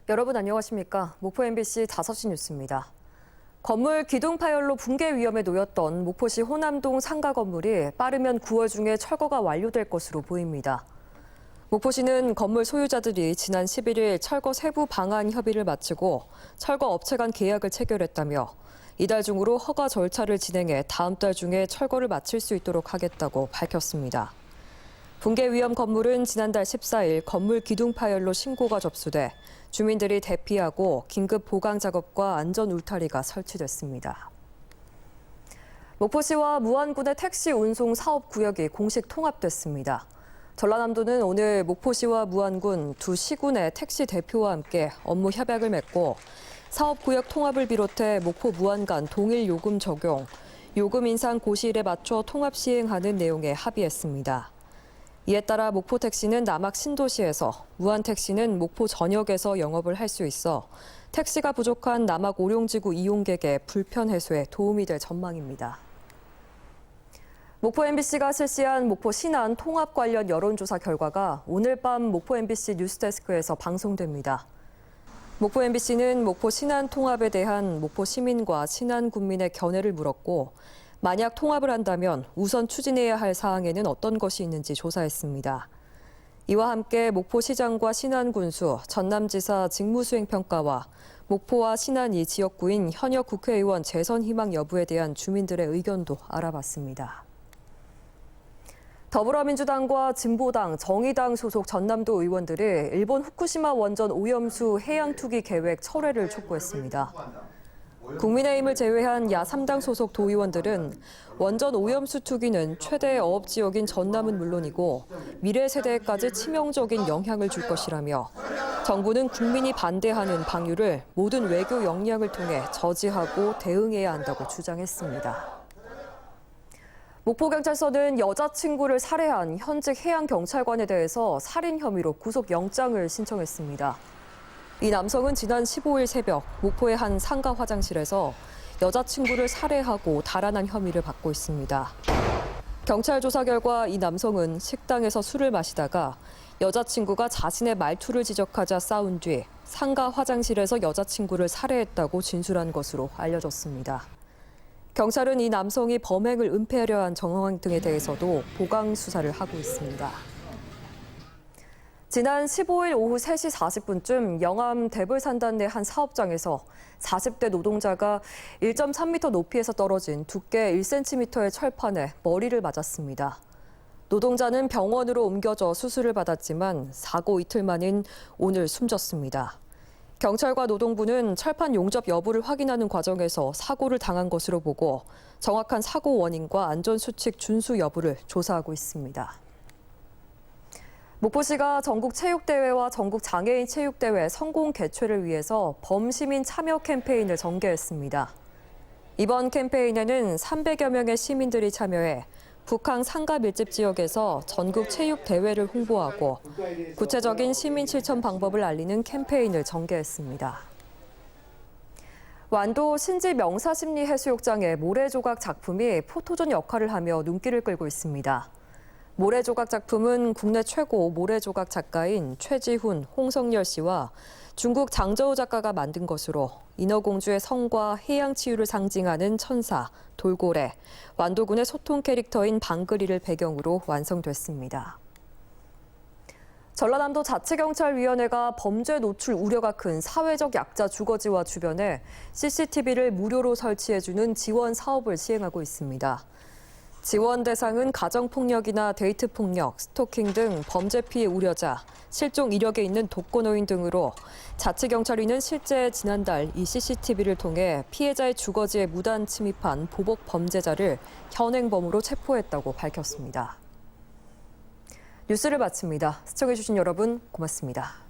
여러분 안녕하십니까? 목포 MBC 5시 뉴스입니다. 건물 기둥 파열로 붕괴 위험에 놓였던 목포시 호남동 상가 건물이 빠르면 9월 중에 철거가 완료될 것으로 보입니다. 목포시는 건물 소유자들이 지난 11일 철거 세부 방안 협의를 마치고 철거 업체 간 계약을 체결했다며 이달 중으로 허가 절차를 진행해 다음 달 중에 철거를 마칠 수 있도록 하겠다고 밝혔습니다. 붕괴 위험 건물은 지난달 14일 건물 기둥 파열로 신고가 접수돼 주민들이 대피하고 긴급 보강 작업과 안전 울타리가 설치됐습니다. 목포시와 무안군의 택시 운송 사업 구역이 공식 통합됐습니다. 전라남도는 오늘 목포시와 무안군 두 시군의 택시 대표와 함께 업무 협약을 맺고 사업 구역 통합을 비롯해 목포 무안 간 동일 요금 적용, 요금 인상 고시일에 맞춰 통합 시행하는 내용에 합의했습니다. 이에 따라 목포택시는 남학 신도시에서, 무안택시는 목포 전역에서 영업을 할 수 있어 택시가 부족한 남학 오룡지구 이용객의 불편 해소에 도움이 될 전망입니다. 목포 MBC가 실시한 목포 신안 통합 관련 여론조사 결과가 오늘 밤 목포 MBC 뉴스데스크에서 방송됩니다. 목포 MBC는 목포 신안 통합에 대한 목포 시민과 신안 군민의 견해를 물었고 만약 통합을 한다면 우선 추진해야 할 사항에는 어떤 것이 있는지 조사했습니다. 이와 함께 목포시장과 신안군수, 전남지사 직무수행평가와 목포와 신안이 지역구인 현역 국회의원 재선 희망 여부에 대한 주민들의 의견도 알아봤습니다. 더불어민주당과 진보당, 정의당 소속 전남도 의원들이 일본 후쿠시마 원전 오염수 해양 투기 계획 철회를 촉구했습니다. 국민의힘을 제외한 야 3당 소속 도의원들은 원전 오염수 투기는 최대 어업 지역인 전남은 물론이고 미래 세대에까지 치명적인 영향을 줄 것이라며 정부는 국민이 반대하는 방류를 모든 외교 역량을 통해 저지하고 대응해야 한다고 주장했습니다. 목포경찰서는 여자친구를 살해한 현직 해양경찰관에 대해서 살인 혐의로 구속영장을 신청했습니다. 이 남성은 지난 15일 새벽 목포의 한 상가 화장실에서 여자친구를 살해하고 달아난 혐의를 받고 있습니다. 경찰 조사 결과 이 남성은 식당에서 술을 마시다가 여자친구가 자신의 말투를 지적하자 싸운 뒤 상가 화장실에서 여자친구를 살해했다고 진술한 것으로 알려졌습니다. 경찰은 이 남성이 범행을 은폐하려 한 정황 등에 대해서도 보강 수사를 하고 있습니다. 지난 15일 오후 3시 40분쯤 영암 대불산단 내 한 사업장에서 40대 노동자가 1.3m 높이에서 떨어진 두께 1cm의 철판에 머리를 맞았습니다. 노동자는 병원으로 옮겨져 수술을 받았지만 사고 이틀 만인 오늘 숨졌습니다. 경찰과 노동부는 철판 용접 여부를 확인하는 과정에서 사고를 당한 것으로 보고 정확한 사고 원인과 안전수칙 준수 여부를 조사하고 있습니다. 목포시가 전국체육대회와 전국장애인체육대회 성공 개최를 위해서 범시민 참여 캠페인을 전개했습니다. 이번 캠페인에는 300여 명의 시민들이 참여해 북한 상가 밀집 지역에서 전국체육대회를 홍보하고 구체적인 시민 실천 방법을 알리는 캠페인을 전개했습니다. 완도 신지 명사심리해수욕장의 모래조각 작품이 포토존 역할을 하며 눈길을 끌고 있습니다. 모래조각 작품은 국내 최고 모래조각 작가인 최지훈, 홍성열 씨와 중국 장저우 작가가 만든 것으로 인어공주의 성과 해양 치유를 상징하는 천사, 돌고래, 완도군의 소통 캐릭터인 방글이를 배경으로 완성됐습니다. 전라남도 자치경찰위원회가 범죄 노출 우려가 큰 사회적 약자 주거지와 주변에 CCTV를 무료로 설치해주는 지원 사업을 시행하고 있습니다. 지원 대상은 가정폭력이나 데이트폭력, 스토킹 등 범죄 피해 우려자, 실종 이력에 있는 독거노인 등으로 자치경찰위는 실제 지난달 이 CCTV를 통해 피해자의 주거지에 무단 침입한 보복 범죄자를 현행범으로 체포했다고 밝혔습니다. 뉴스를 마칩니다. 시청해주신 여러분 고맙습니다.